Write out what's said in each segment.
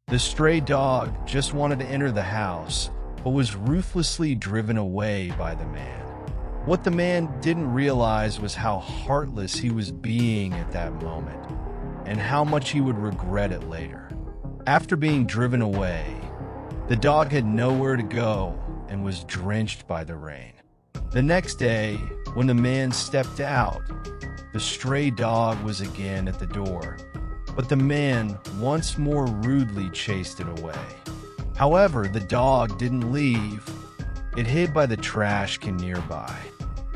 The stray dog just wanted to enter the house, but was ruthlessly driven away by the man. What the man didn't realize was how heartless he was being at that moment, and how much he would regret it later. After being driven away, the dog had nowhere to go and was drenched by the rain. The next day, when the man stepped out, the stray dog was again at the door, but the man once more rudely chased it away. However, the dog didn't leave. It hid by the trash can nearby.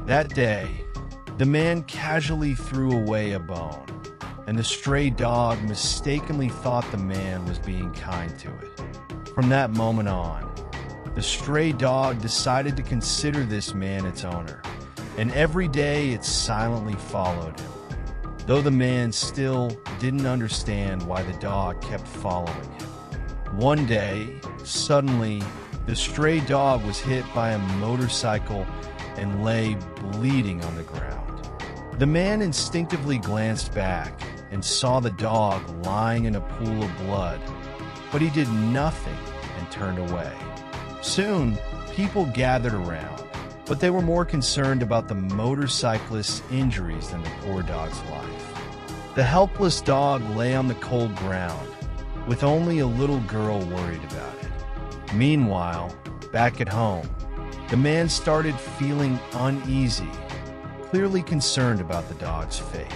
That day, the man casually threw away a bone, and the stray dog mistakenly thought the man was being kind to it. From that moment on, the stray dog decided to consider this man its owner, and every day it silently followed him, though the man still didn't understand why the dog kept following him. One day, suddenly, the stray dog was hit by a motorcycle and lay bleeding on the ground. The man instinctively glanced back and saw the dog lying in a pool of blood, but he did nothing and turned away. Soon, people gathered around, but they were more concerned about the motorcyclist's injuries than the poor dog's life. The helpless dog lay on the cold ground, with only a little girl worried about it. Meanwhile, back at home, the man started feeling uneasy, clearly concerned about the dog's fate.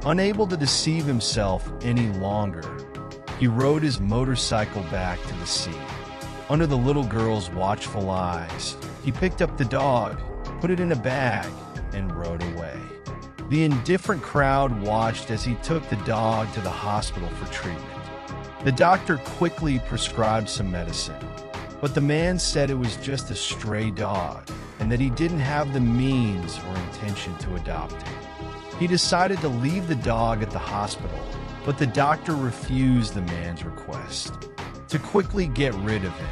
Unable to deceive himself any longer, he rode his motorcycle back to the scene. Under the little girl's watchful eyes, he picked up the dog, put it in a bag, and rode away. The indifferent crowd watched as he took the dog to the hospital for treatment. The doctor quickly prescribed some medicine, but the man said it was just a stray dog and that he didn't have the means or intention to adopt it. He decided to leave the dog at the hospital, but the doctor refused the man's request. To quickly get rid of him,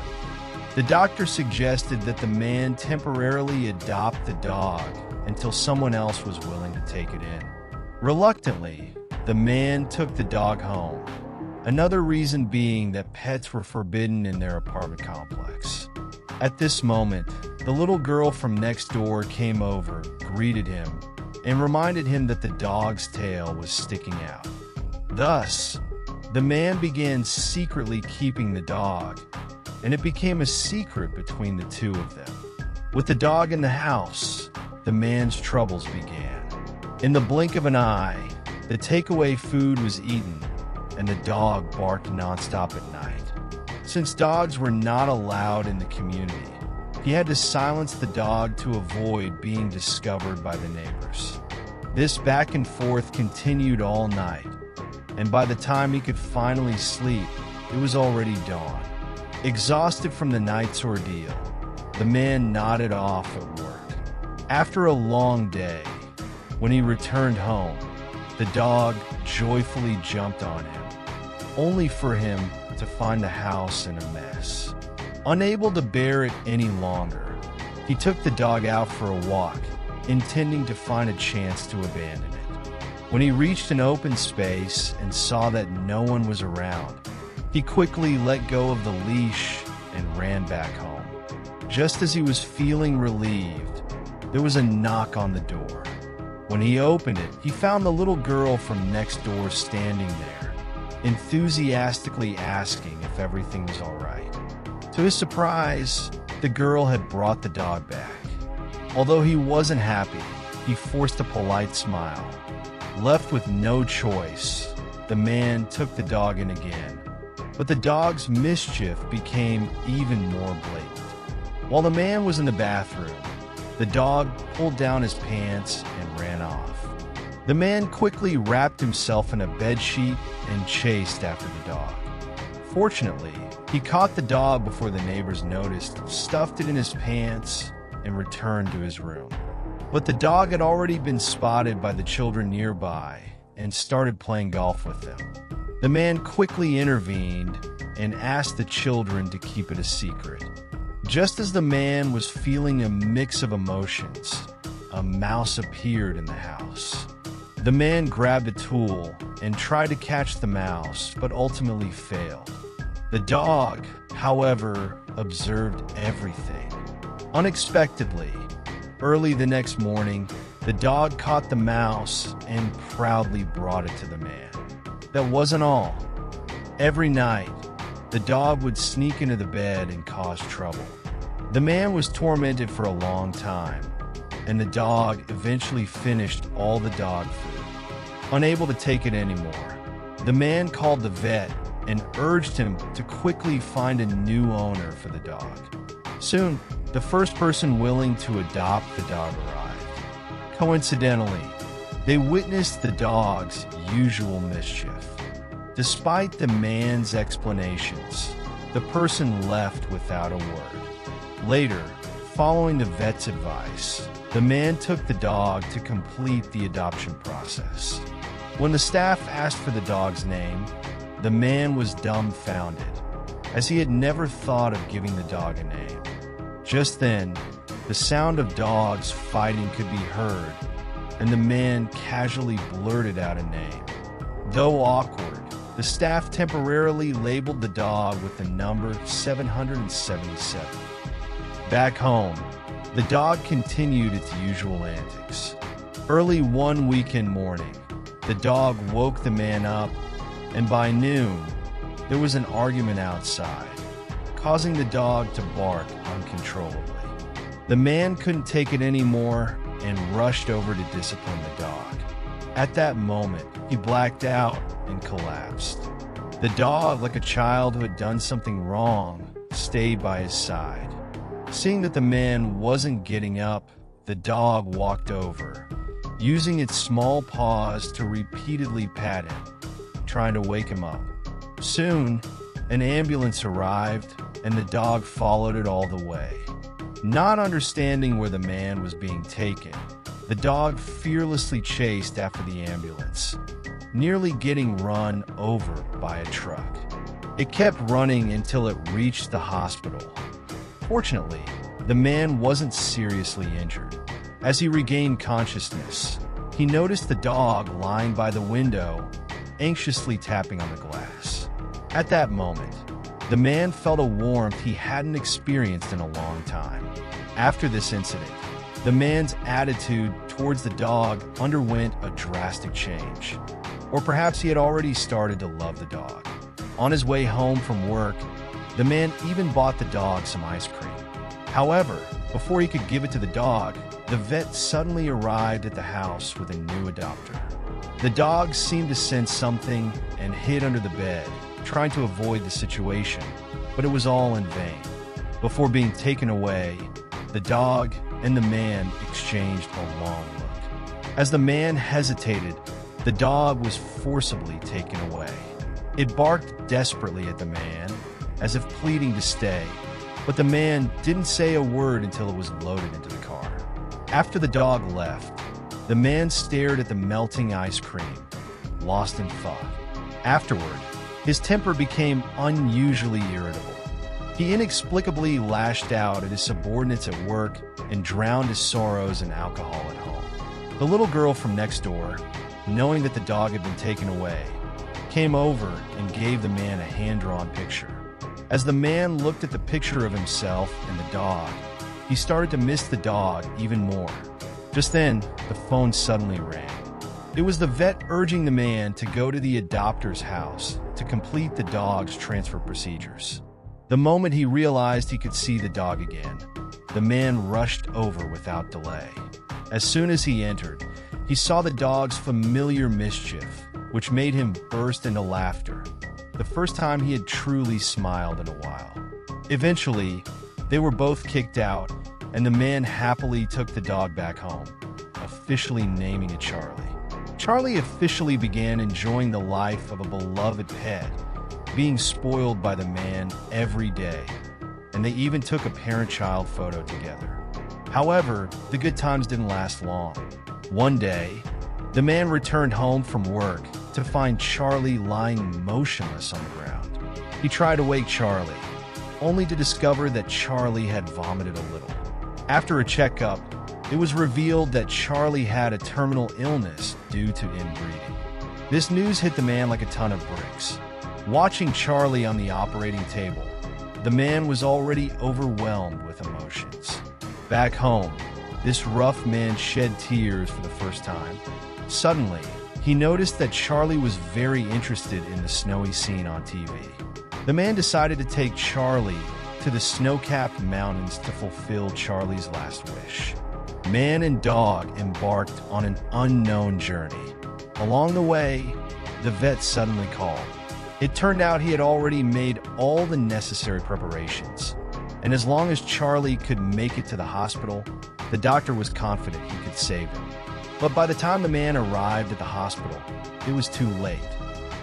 the doctor suggested that the man temporarily adopt the dog until someone else was willing to take it in. Reluctantly, the man took the dog home, another reason being that pets were forbidden in their apartment complex. At this moment, the little girl from next door came over, greeted him, and reminded him that the dog's tail was sticking out. Thus, the man began secretly keeping the dog, and it became a secret between the two of them. With the dog in the house, the man's troubles began. In the blink of an eye, the takeaway food was eaten, and the dog barked nonstop at night. Since dogs were not allowed in the community, he had to silence the dog to avoid being discovered by the neighbors. This back and forth continued all night, and by the time he could finally sleep, it was already dawn. Exhausted from the night's ordeal, the man nodded off at work. After a long day, when he returned home, the dog joyfully jumped on him, only for him to find the house in a mess. Unable to bear it any longer, he took the dog out for a walk, intending to find a chance to abandon it. When he reached an open space and saw that no one was around, he quickly let go of the leash and ran back home. Just as he was feeling relieved, there was a knock on the door. When he opened it, he found the little girl from next door standing there, enthusiastically asking if everything was all right. To his surprise, the girl had brought the dog back. Although he wasn't happy, he forced a polite smile. Left with no choice, the man took the dog in again, but the dog's mischief became even more blatant. While the man was in the bathroom, the dog pulled down his pants and ran off. The man quickly wrapped himself in a bedsheet and chased after the dog. Fortunately, he caught the dog before the neighbors noticed, stuffed it in his pants, and returned to his room. But the dog had already been spotted by the children nearby and started playing golf with them. The man quickly intervened and asked the children to keep it a secret. Just as the man was feeling a mix of emotions, a mouse appeared in the house. The man grabbed a tool and tried to catch the mouse, but ultimately failed. The dog, however, observed everything. Unexpectedly, early the next morning, the dog caught the mouse and proudly brought it to the man. That wasn't all. Every night, the dog would sneak into the bed and cause trouble. The man was tormented for a long time, and the dog eventually finished all the dog food. Unable to take it anymore, the man called the vet and urged him to quickly find a new owner for the dog. Soon, the first person willing to adopt the dog arrived. Coincidentally, they witnessed the dog's usual mischief. Despite the man's explanations, the person left without a word. Later, following the vet's advice, the man took the dog to complete the adoption process. When the staff asked for the dog's name, the man was dumbfounded, as he had never thought of giving the dog a name. Just then, the sound of dogs fighting could be heard, and the man casually blurted out a name. Though awkward, the staff temporarily labeled the dog with the number 777. Back home, the dog continued its usual antics. Early one weekend morning, the dog woke the man up, and by noon, there was an argument outside, causing the dog to bark uncontrollably. The man couldn't take it anymore and rushed over to discipline the dog. At that moment, he blacked out and collapsed. The dog, like a child who had done something wrong, stayed by his side. Seeing that the man wasn't getting up, the dog walked over, using its small paws to repeatedly pat him, trying to wake him up. Soon, an ambulance arrived, and the dog followed it all the way. Not understanding where the man was being taken, the dog fearlessly chased after the ambulance, nearly getting run over by a truck. It kept running until it reached the hospital. Fortunately, the man wasn't seriously injured. As he regained consciousness, he noticed the dog lying by the window, anxiously tapping on the glass. At that moment, the man felt a warmth he hadn't experienced in a long time. After this incident, the man's attitude towards the dog underwent a drastic change. Or perhaps he had already started to love the dog. On his way home from work, the man even bought the dog some ice cream. However, before he could give it to the dog, the vet suddenly arrived at the house with a new adopter. The dog seemed to sense something and hid under the bed, trying to avoid the situation, but it was all in vain. Before being taken away, the dog and the man exchanged a long look. As the man hesitated, the dog was forcibly taken away. It barked desperately at the man, as if pleading to stay, but the man didn't say a word until it was loaded into the car. After the dog left, the man stared at the melting ice cream, lost in thought. Afterward, his temper became unusually irritable. He inexplicably lashed out at his subordinates at work and drowned his sorrows in alcohol at home. The little girl from next door, knowing that the dog had been taken away, came over and gave the man a hand-drawn picture. As the man looked at the picture of himself and the dog, he started to miss the dog even more. Just then, the phone suddenly rang. It was the vet urging the man to go to the adopter's house to complete the dog's transfer procedures. The moment he realized he could see the dog again, the man rushed over without delay. As soon as he entered, he saw the dog's familiar mischief, which made him burst into laughter, the first time he had truly smiled in a while. Eventually, they were both kicked out, and the man happily took the dog back home, officially naming it Charlie. Charlie officially began enjoying the life of a beloved pet, being spoiled by the man every day, and they even took a parent-child photo together. However, the good times didn't last long. One day, the man returned home from work to find Charlie lying motionless on the ground. He tried to wake Charlie, only to discover that Charlie had vomited a little. After a checkup, it was revealed that Charlie had a terminal illness due to inbreeding. This news hit the man like a ton of bricks. Watching Charlie on the operating table, the man was already overwhelmed with emotions. Back home, this rough man shed tears for the first time. Suddenly, he noticed that Charlie was very interested in the snowy scene on TV. The man decided to take Charlie to the snow-capped mountains to fulfill Charlie's last wish. Man and dog embarked on an unknown journey. Along the way, the vet suddenly called. It turned out he had already made all the necessary preparations, and as long as Charlie could make it to the hospital, the doctor was confident he could save him. But by the time the man arrived at the hospital, it was too late.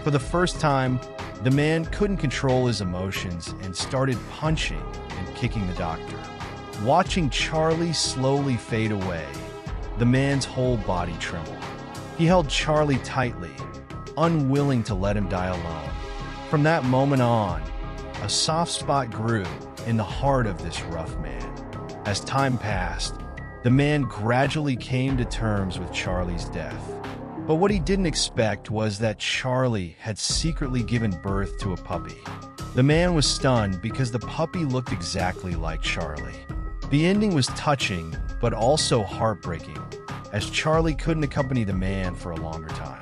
For the first time, the man couldn't control his emotions and started punching and kicking the doctor. Watching Charlie slowly fade away, the man's whole body trembled. He held Charlie tightly, unwilling to let him die alone. From that moment on, a soft spot grew in the heart of this rough man. As time passed, the man gradually came to terms with Charlie's death. But what he didn't expect was that Charlie had secretly given birth to a puppy. The man was stunned because the puppy looked exactly like Charlie. The ending was touching, but also heartbreaking, as Charlie couldn't accompany the man for a longer time.